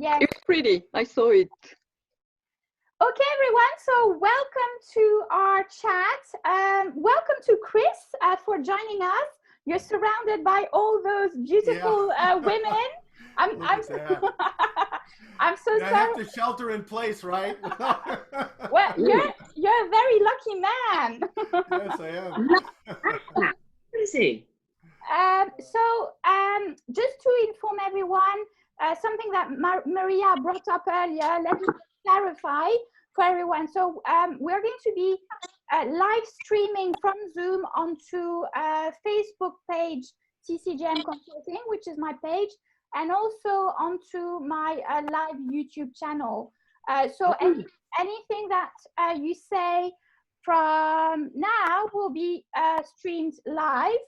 Yes. It's pretty. I saw it. Okay, everyone. So welcome to our chat. Welcome to Chris for joining us. You're surrounded by all those beautiful women. I'm I'm so sorry. I have to shelter in place, right? Well, you're a very lucky man. Yes, I am. Easy. Just to inform everyone, something that Maria brought up earlier, let me clarify for everyone. So we're going to be live streaming from Zoom onto Facebook page TCGM Consulting, which is my page, and also onto my live YouTube channel. So anything that you say from now will be streamed live.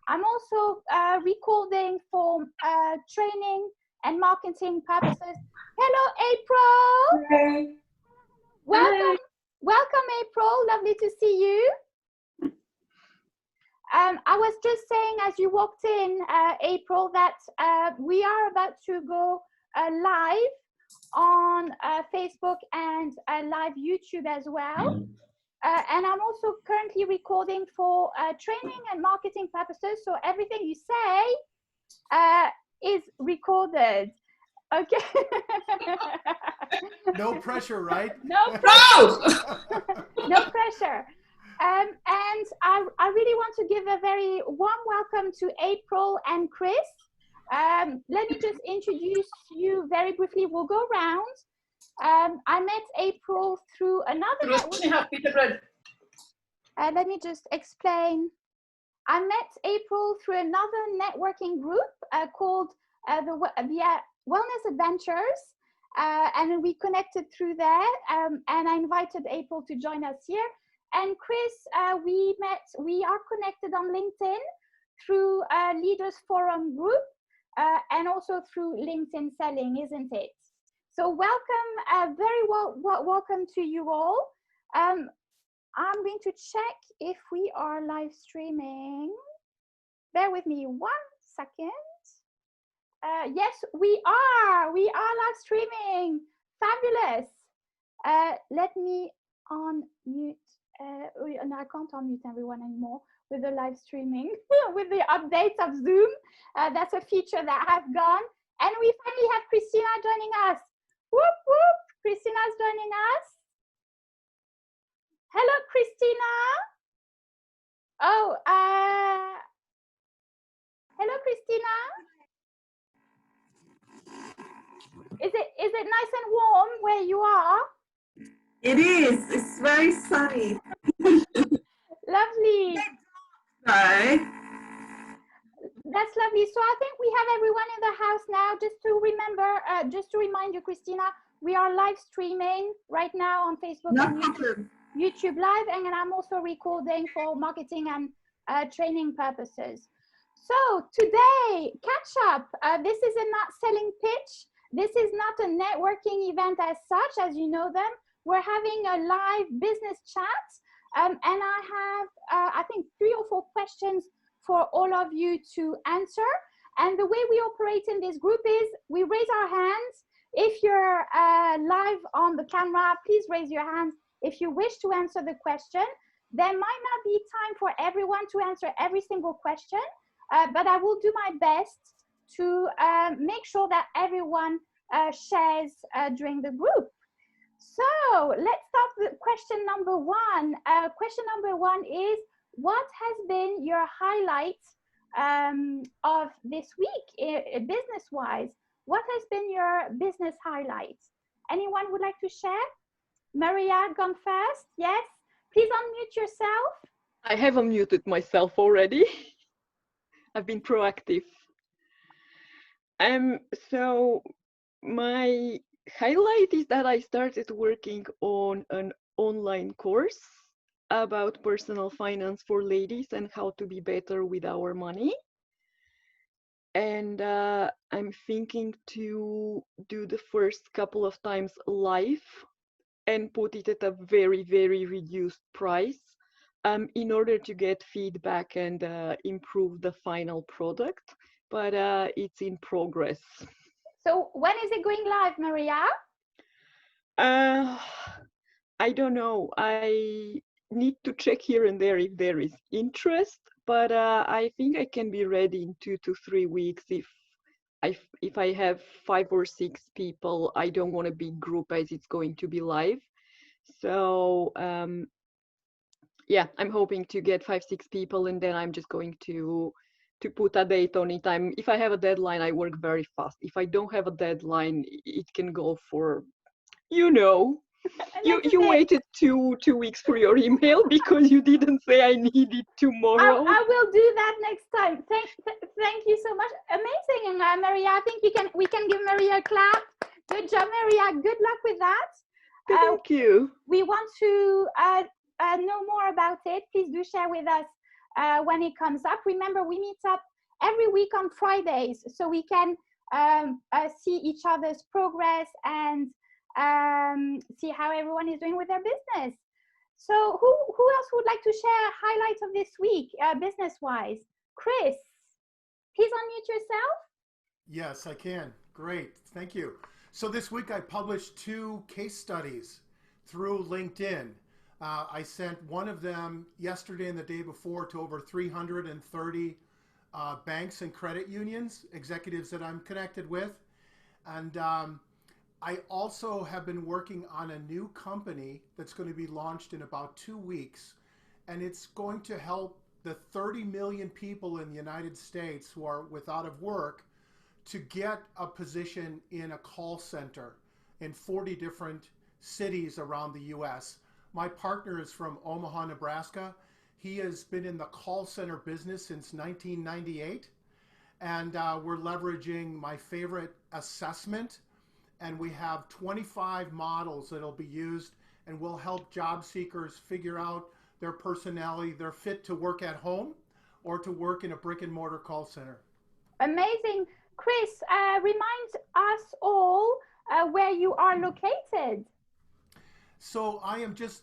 I'm also recording for training and marketing purposes. Hello, April. Hey. Welcome, welcome, April. Lovely to see you. I was just saying as you walked in, April, that we are about to go live on Facebook and live YouTube as well. And I'm also currently recording for training and marketing purposes. So everything you say is recorded. Okay. No pressure, right? No pressure. No pressure. And I really want to give a very warm welcome to April and Chris. Let me just introduce you very briefly. We'll go around. I met April through another network. Let me just explain. I met April through another networking group called the Wellness Adventures, and we connected through there. And I invited April to join us here. And Chris, we are connected on LinkedIn through Leaders Forum group and also through LinkedIn Selling, isn't it? So welcome, welcome to you all. I'm going to check if we are live streaming. Bear with me 1 second. Yes, we are live streaming. Fabulous. Let me unmute. No, I can't unmute everyone anymore with the live streaming, with the updates of Zoom. That's a feature that I've gone. And we finally have Christina joining us. Whoop, whoop. Christina's joining us. Hello, Christina. Oh, hello, Christina. Is it nice and warm where you are? It is. It's very sunny. Lovely. Right. That's lovely. So I think we have everyone in the house now. Just to remember, just to remind you, Christina, we are live streaming right now on Facebook and YouTube Live, and I'm also recording for marketing and training purposes. So today, catch up. This is a not selling pitch. This is not a networking event as such, as you know them. We're having a live business chat, and I have, I think, 3 or 4 questions for all of you to answer. And the way we operate in this group is we raise our hands. If you're live on the camera, please raise your hands if you wish to answer the question. There might not be time for everyone to answer every single question, but I will do my best to make sure that everyone shares during the group. So let's start with question number 1. Question number 1 is, what has been your highlight of this week, business-wise? What has been your business highlight? Anyone would like to share? Maria, gone first? Yes? Please unmute yourself. I have unmuted myself already. I've been proactive. So my highlight is that I started working on an online course about personal finance for ladies and how to be better with our money. And I'm thinking to do the first couple of times live and put it at a very, very reduced price in order to get feedback and improve the final product. But it's in progress. So when is it going live, Maria? I don't know. I need to check here and there if there is interest, but I think I can be ready in 2 to 3 weeks if I have 5 or 6 people. I don't want a big group as it's going to be live. So yeah, I'm hoping to get 5, 6 people, and then I'm just going to put a date on it. If I have a deadline, I work very fast. If I don't have a deadline, it can go for, you know. You waited two weeks for your email because you didn't say I need it tomorrow. I will do that next time. Thank you so much. Amazing, Maria. I think we can give Maria a clap. Good job, Maria. Good luck with that. Thank you. We want to know more about it. Please do share with us when it comes up. Remember, we meet up every week on Fridays, so we can see each other's progress and see how everyone is doing with their business. So who else would like to share highlights of this week, business-wise? Chris, please unmute yourself. Yes, I can. Great. Thank you. So this week I published 2 case studies through LinkedIn. I sent one of them yesterday and the day before to over 330 banks and credit unions, executives that I'm connected with. And I also have been working on a new company that's going to be launched in about 2 weeks. And it's going to help the 30 million people in the United States who are without of work to get a position in a call center in 40 different cities around the US. My partner is from Omaha, Nebraska. He has been in the call center business since 1998. And we're leveraging my favorite assessment. And we have 25 models that'll be used and will help job seekers figure out their personality, their fit to work at home or to work in a brick and mortar call center. Amazing. Chris, remind us all where you are located. So I am just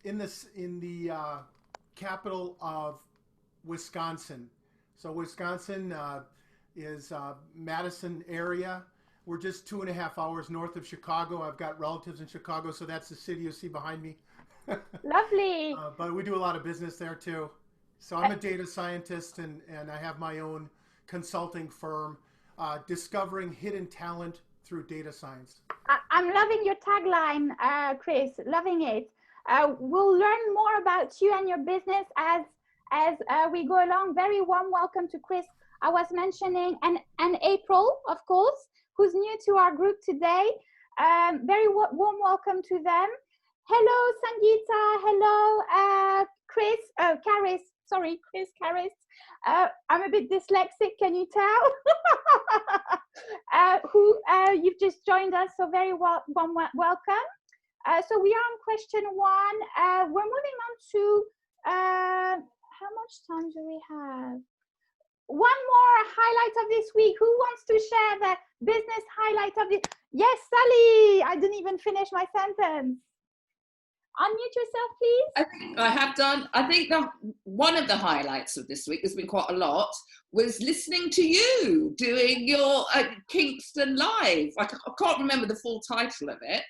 in the capital of Wisconsin. So Wisconsin is Madison area. We're just 2.5 hours north of Chicago. I've got relatives in Chicago, so that's the city you see behind me. Lovely. But we do a lot of business there too. So I'm a data scientist, and I have my own consulting firm, discovering hidden talent through data science. I'm loving your tagline, Chris. Loving it. We'll learn more about you and your business as we go along. Very warm welcome to Chris. I was mentioning and April, of course, who's new to our group today. Very warm welcome to them. Hello, Sangeeta. Hello, Chris. Charis. Sorry, Chris, Charis. I'm a bit dyslexic, can you tell? You've just joined us, so very warm welcome. So we are on question 1. We're moving on to, how much time do we have? One more highlight of this week. Who wants to share the business highlight of this? Yes, Sally. I didn't even finish my sentence. Unmute yourself, please. I think I have done. I think one of the highlights of this week, has been quite a lot, was listening to you doing your Kingston Live. I can't remember the full title of it,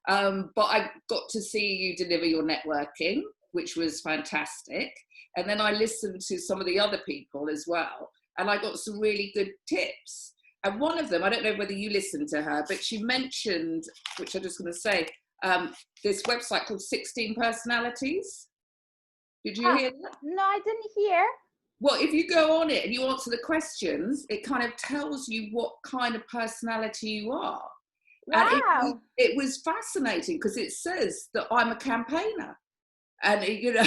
but I got to see you deliver your networking, which was fantastic. And then I listened to some of the other people as well, and I got some really good tips. And one of them, I don't know whether you listened to her, but she mentioned, which I'm just going to say, this website called 16 Personalities. Did you hear that? No, I didn't hear. Well, if you go on it and you answer the questions, it kind of tells you what kind of personality you are. Wow. And it was fascinating because it says that I'm a campaigner. And, you know,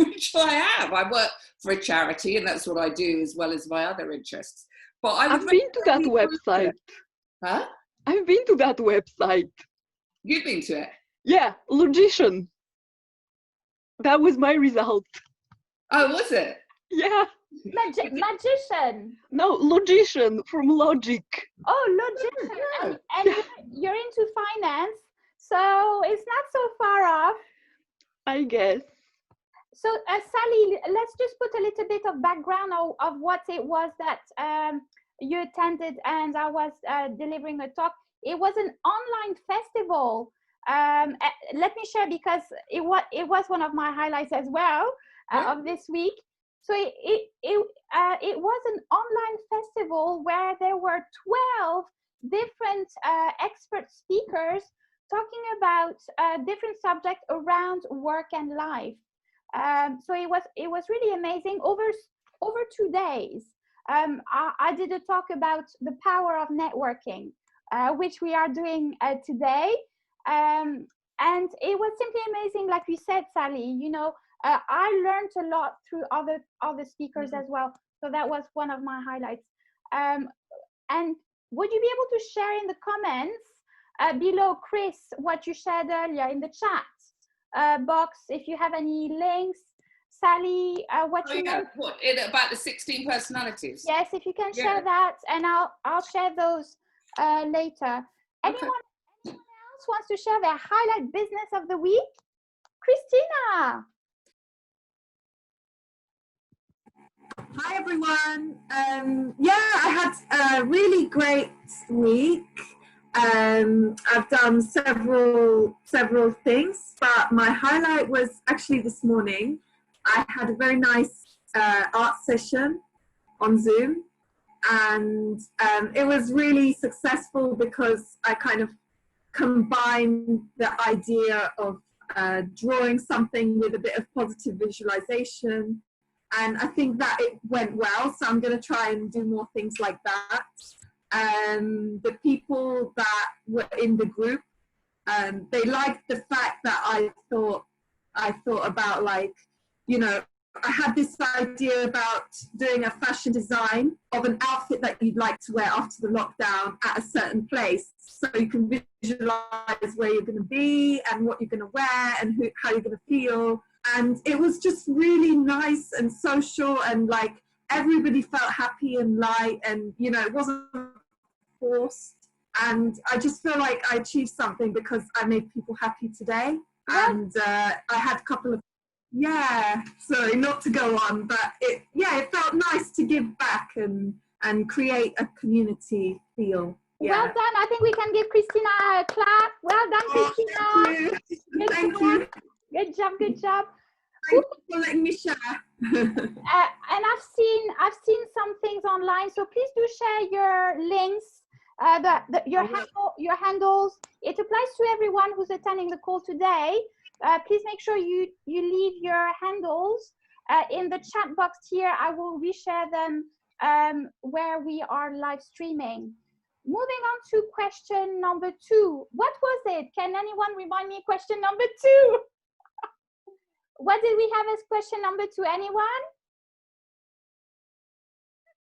which I am. I work for a charity, and that's what I do as well as my other interests. But I've been to that website. Huh? I've been to that website. You've been to it? Yeah, Logician. That was my result. Oh, was it? Yeah. Magician. No, Logician from Logic. Oh, Logician. And you're into finance, so it's not so far off. I guess. So, Sally, let's just put a little bit of background of what it was that you attended, and I was delivering a talk. It was an online festival. Let me share, because it was one of my highlights as well of this week. So it was an online festival where there were 12 different expert speakers talking about different subjects around work and life. So it was really amazing. Over 2 days, I did a talk about the power of networking, which we are doing today. And it was simply amazing, like you said, Sally. You know, I learned a lot through other speakers as well. So that was one of my highlights. And would you be able to share in the comments below, Chris, what you shared earlier in the chat box, if you have any links? Sally, what you meant? What, about the 16 personalities? Yes, if you can share that, and I'll share those later. Anyone else wants to share their highlight business of the week? Christina. Hi everyone. I had a really great week. I've done several things, but my highlight was actually this morning. I had a very nice art session on Zoom, and it was really successful because I kind of combined the idea of drawing something with a bit of positive visualization, and I think that it went well, so I'm going to try and do more things like that. The people that were in the group, they liked the fact that I thought about, like, you know, I had this idea about doing a fashion design of an outfit that you'd like to wear after the lockdown at a certain place, so you can visualize where you're going to be and what you're going to wear and how you're going to feel. And it was just really nice and social, and like everybody felt happy and light, and you know, it wasn't forced. And I just feel like I achieved something because I made people happy today. And I had a couple of, sorry, not to go on, but it felt nice to give back and create a community feel. Well done. I think we can give Christina a clap. Well done, Christina. Thank you. Good job. Good job. Thank you for letting me share. And I've seen some things online. So please do share your links, your handles. It applies to everyone who's attending the call today. Please make sure you leave your handles in the chat box here. I will reshare them where we are live streaming. Moving on to question number 2. What was it? Can anyone remind me question number 2? What did we have as question number 2? Anyone?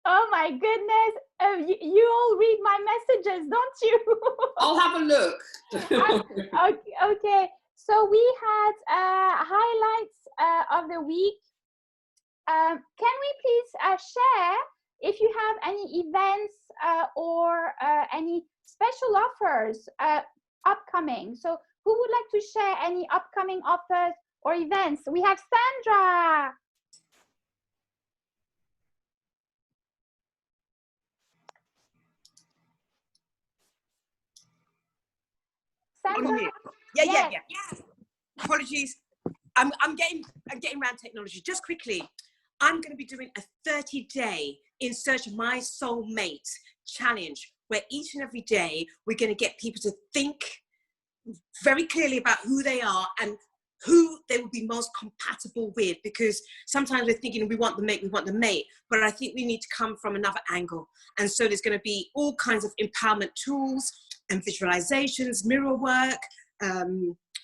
Oh my goodness. You all read my messages, don't you? I'll have a look. Okay. So we had highlights of the week. Can we please share if you have any events or any special offers upcoming? So who would like to share any upcoming offers or events? We have Sandra. Sandra? Yeah. Apologies. I'm getting around technology. Just quickly, I'm going to be doing a 30-day In Search of My Soulmate challenge, where each and every day we're going to get people to think very clearly about who they are and who they will be most compatible with, because sometimes we're thinking we want the mate, but I think we need to come from another angle. And so there's going to be all kinds of empowerment tools and visualizations, mirror work,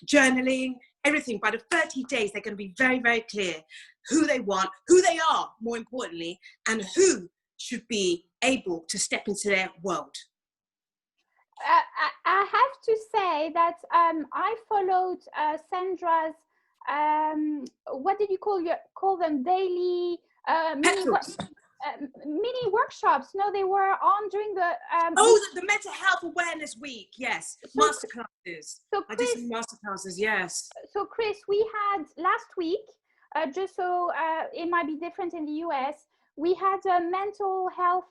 journaling, everything. By the 30 days, they're going to be very, very clear who they want, who they are, more importantly, and who should be able to step into their world. I have to say that I followed Sandra's, what did you call them? Daily mini workshops. No, they were on during the the Mental Health Awareness Week. Yes, masterclasses. So I did some masterclasses. Yes. So Chris, we had last week, just so it might be different in the US. We had a mental health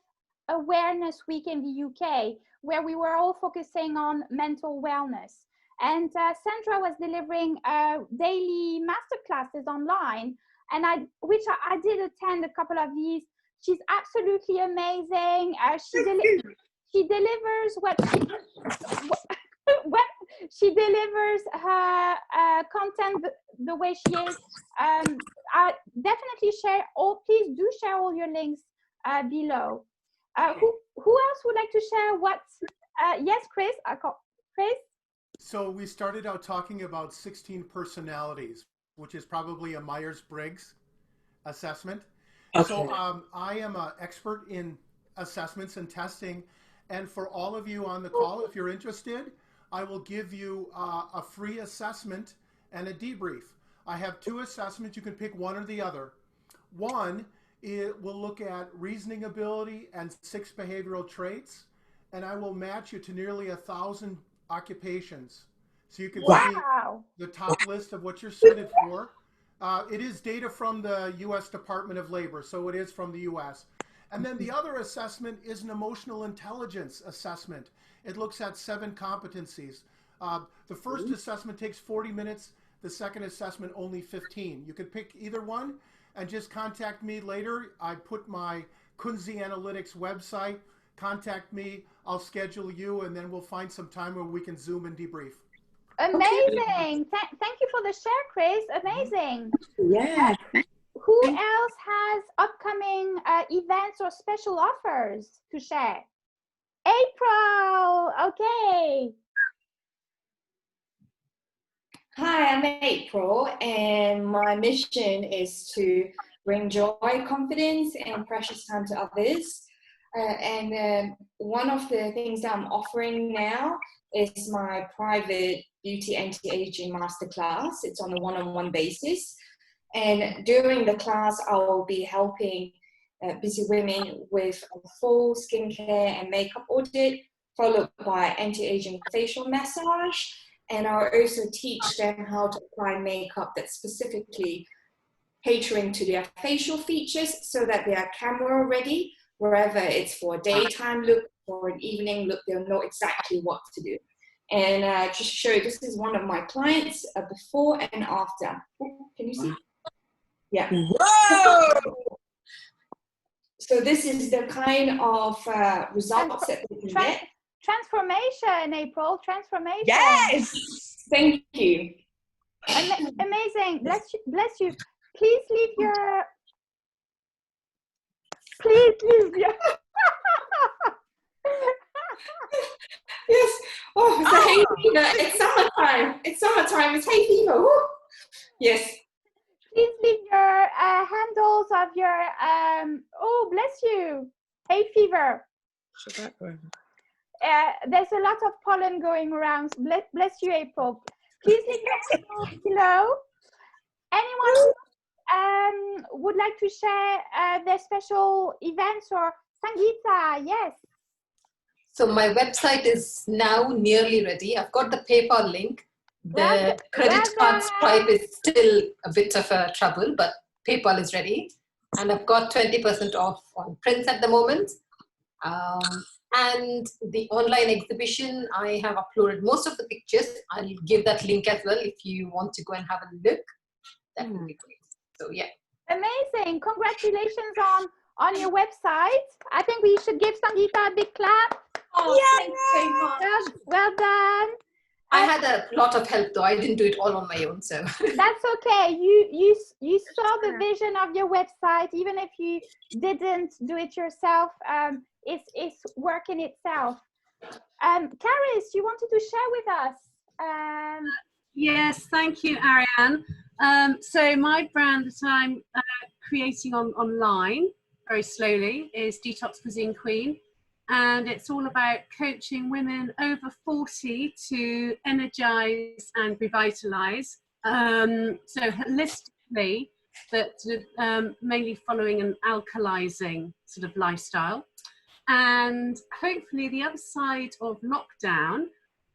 Awareness Week in the UK, where we were all focusing on mental wellness. And Sandra was delivering daily masterclasses online, and which I did attend a couple of these. She's absolutely amazing. She delivers what she delivers her content the way she is. I definitely please do share all your links below. Who else would like to share what? Yes, Chris. Chris? So we started out talking about 16 personalities, which is probably a Myers-Briggs assessment. Okay. So I am an expert in assessments and testing. And for all of you on the call, if you're interested, I will give you a free assessment and a debrief. I have 2 assessments. You can pick one or the other. One, it will look at reasoning ability and 6 behavioral traits, and I will match you to nearly 1,000 occupations. So you can see the top list of what you're suited for. It is data from the U.S. Department of Labor, so it is from the U.S. And then the other assessment is an emotional intelligence assessment. It looks at 7 competencies. The first assessment takes 40 minutes. The second assessment only 15. You could pick either one and just contact me later. I put my Kunze Analytics website. Contact me. I'll schedule you, and then we'll find some time where we can Zoom and debrief. Amazing. Thank you for the share, Chris. Amazing. Yeah. Who else has upcoming events or special offers to share? April. Okay. Hi, I'm April, and my mission is to bring joy, confidence, and precious time to others. One of the things that I'm offering now is my private beauty anti-aging masterclass. It's on a one-on-one basis. And during the class, I will be helping busy women with a full skincare and makeup audit, followed by anti-aging facial massage. And I'll also teach them how to apply makeup that's specifically catering to their facial features so that they are camera ready, wherever it's for a daytime look or an evening look, they'll know exactly what to do. And just to show you, this is one of my clients before and after. Can you see? Yeah. Whoa! So this is the kind of results that we can get. Transformation, April. Transformation. Yes. Thank you. Amazing. Bless you. Please leave your. Please leave your. Yes. Oh, it's a hay fever. It's summertime. It's summertime. It's hay fever. Woo. Yes. Please leave your handles of your. Oh, bless you. Hay fever. There's a lot of pollen going around. Bless you, April. Please leave your handles below. Anyone would like to share their special events or Sangeeta? Yes. So my website is now nearly ready. I've got the PayPal link. The credit card Stripe is still a bit of a trouble, but PayPal is ready. And I've got 20% off on prints at the moment. And the online exhibition, I have uploaded most of the pictures. I'll give that link as well if you want to go and have a look. That would be great. So yeah. Amazing. Congratulations on your website. I think we should give Sangeeta a big clap. Oh, thanks very much. Well done. I had a lot of help though. I didn't do it all on my own, so. That's okay. You saw the vision of your website, even if you didn't do it yourself. It's work in itself. Charis, you wanted to share with us. Yes, thank you, Ariane. So my brand that I'm creating online very slowly is Detox Cuisine Queen. And it's all about coaching women over 40 to energize and revitalize. So holistically, but mainly following an alkalizing sort of lifestyle. And hopefully the other side of lockdown,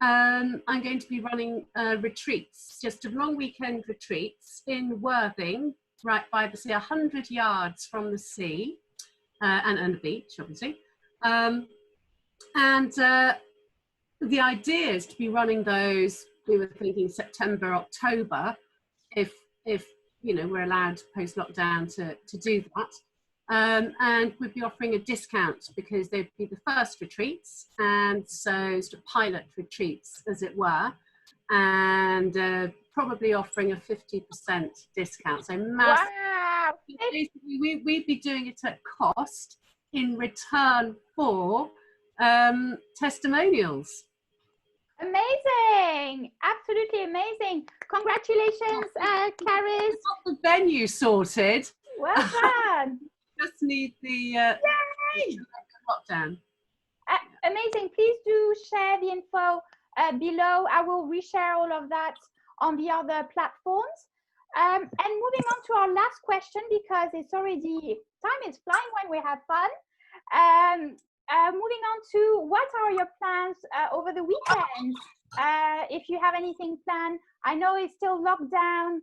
I'm going to be running retreats, just a long weekend retreats in Worthing, right by the sea, 100 yards from the sea and the beach, obviously. And the idea is to be running those, we were thinking September, October, if you know, we're allowed post-lockdown to do that. And we'd be offering a discount because they'd be the first retreats, and so sort of pilot retreats, as it were, and probably offering a 50% discount. So massive. Wow! Basically, we'd be doing it at cost in return for testimonials. Amazing! Absolutely amazing! Congratulations, Charis. Got the venue sorted. Well done. Just need the lockdown. Amazing. Please do share the info below. I will reshare all of that on the other platforms. And moving on to our last question, because it's already, time is flying when we have fun. Moving on to, what are your plans over the weekend? If you have anything planned, I know it's still locked down,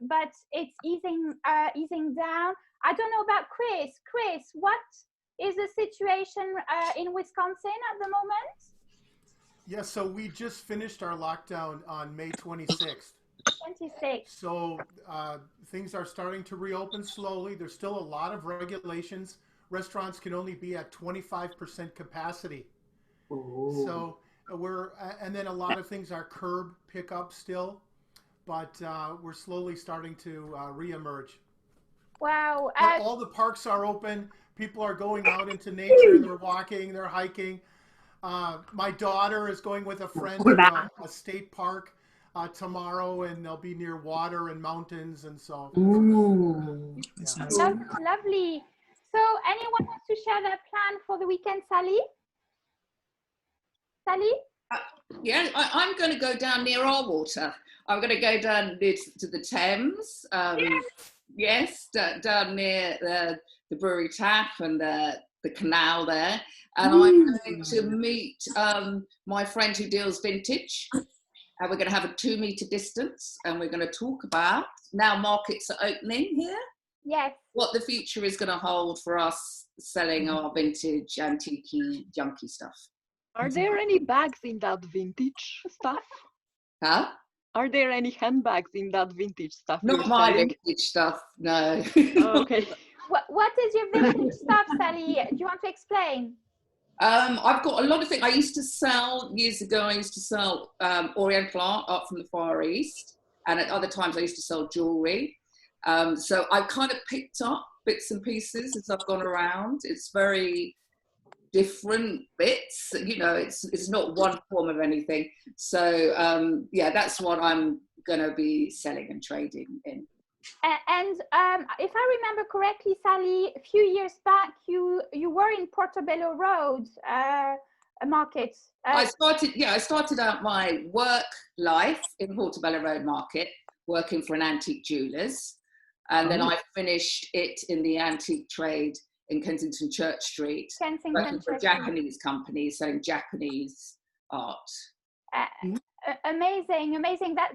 but it's easing down. I don't know about Chris. Chris, what is the situation in Wisconsin at the moment? Yeah, so we just finished our lockdown on May 26th. 26. So things are starting to reopen slowly. There's still a lot of regulations. Restaurants can only be at 25% capacity. Ooh. So and then a lot of things are curb pickup still, but we're slowly starting to reemerge. Wow. All the parks are open. People are going out into nature. They're walking, they're hiking. My daughter is going with a friend to a state park tomorrow, and they'll be near water and mountains, and so. Ooh, yeah. Lovely. So anyone wants to share their plan for the weekend, Sally? Sally? Yeah, I'm going to go down near our water. I'm going to go down to the Thames. Yes, down near the brewery tap and the canal there. And I'm going to meet my friend who deals vintage. And we're going to have a 2-meter distance, and we're going to talk about, now markets are opening here. Yes. What the future is going to hold for us selling our vintage, antique, junky stuff. Are there any bags in that vintage stuff? Huh? Are there any handbags in that vintage stuff? Not my vintage stuff, no. Oh, okay. What is your vintage stuff, Sally? Do you want to explain? I've got a lot of things. I used to sell, years ago, Oriental art from the Far East. And at other times I used to sell jewelry. So I've kind of picked up bits and pieces as I've gone around. It's very different bits, you know, it's not one form of anything. So yeah, that's what I'm going to be selling and trading in. And if I remember correctly, Sally, a few years back, you were in Portobello Road market. I started out my work life in Portobello Road Market, working for an antique jewellers. And then I finished it in the antique trade in Kensington Church Street, working for a Japanese company selling Japanese art. Amazing.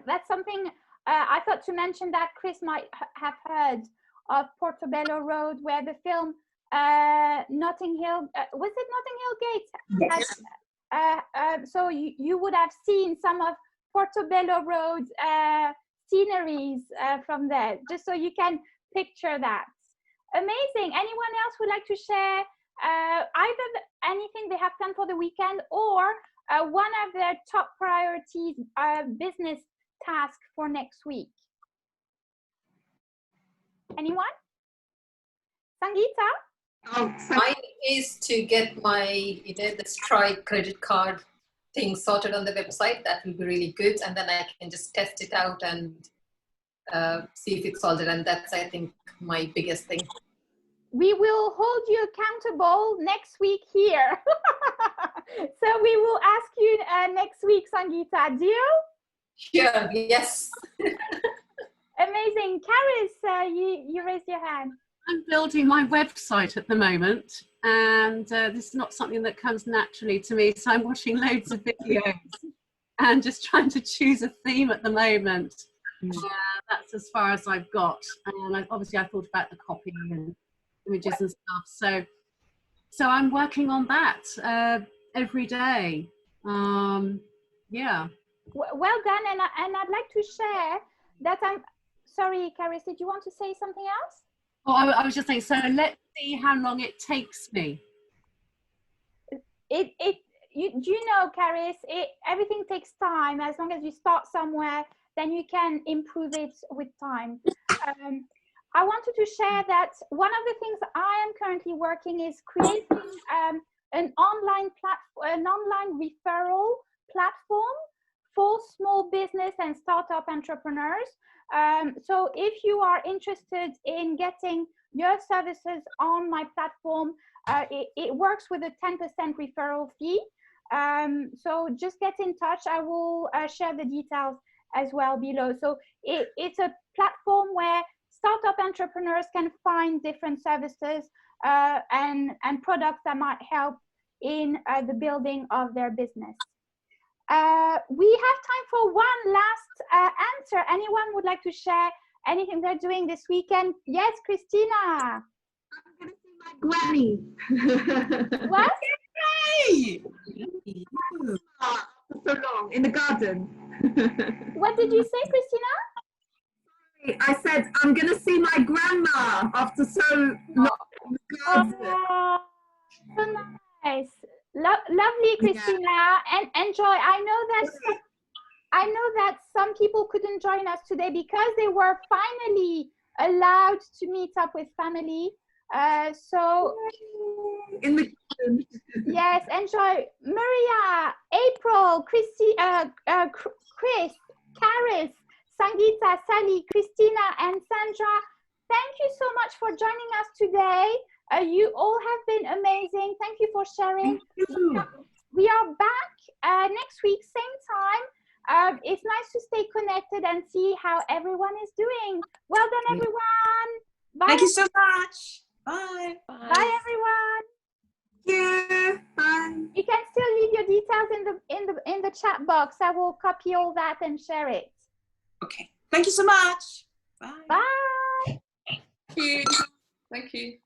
That's something I thought to mention, that Chris might have heard of Portobello Road, where the film Notting Hill, was it Notting Hill Gate? Yes. So you would have seen some of Portobello Road's sceneries from there, just so you can picture that. Amazing. Anyone else would like to share either anything they have planned for the weekend, or one of their top priorities business task for next week? Anyone? Sangeeta? Mine is to get my, the Stripe credit card thing sorted on the website. That will be really good, and then I can just test it out and see if it's sorted. And that's, I think, my biggest thing. We will hold you accountable next week here. So we will ask you next week, Sangeeta. Deal? Sure. Yes. Amazing. Charis, you raised your hand. I'm building my website at the moment, and this is not something that comes naturally to me, so I'm watching loads of videos and just trying to choose a theme at the moment. That's as far as I've got. And obviously I thought about the copy and images and stuff. so I'm working on that every day. Yeah. Well done, and I'd like to share that sorry, Charis, did you want to say something else? Oh, I was just saying, so let's see how long it takes me. Do you know, Charis, everything takes time. As long as you start somewhere, then you can improve it with time. I wanted to share that one of the things I am currently working is creating an online referral platform for small business and startup entrepreneurs. So if you are interested in getting your services on my platform, it works with a 10% referral fee. So just get in touch. I will share the details as well below. So it's a platform where startup entrepreneurs can find different services and products that might help in the building of their business. We have time for one last answer. Anyone would like to share anything they're doing this weekend? Yes, Christina. I'm going to see my granny. What? Hey! So long in the garden. What did you say, Christina? I said I'm going to see my grandma after so long in the garden. Oh, so nice. Lovely, Christina, and enjoy. I know that some people couldn't join us today because they were finally allowed to meet up with family. So in the garden. Yes, enjoy. Maria, April, Chris, Charis, Sangeeta, Sally, Christina, and Sandra, thank you so much for joining us today. You all have been amazing. Thank you for sharing. We are back next week, same time. It's nice to stay connected and see how everyone is doing. Well done, everyone. Bye. Thank you so much. Bye. Bye, everyone. Yeah. Bye. You can still leave your details in the chat box. I will copy all that and share it. Okay. Thank you so much. Bye. Bye. Thank you. Thank you.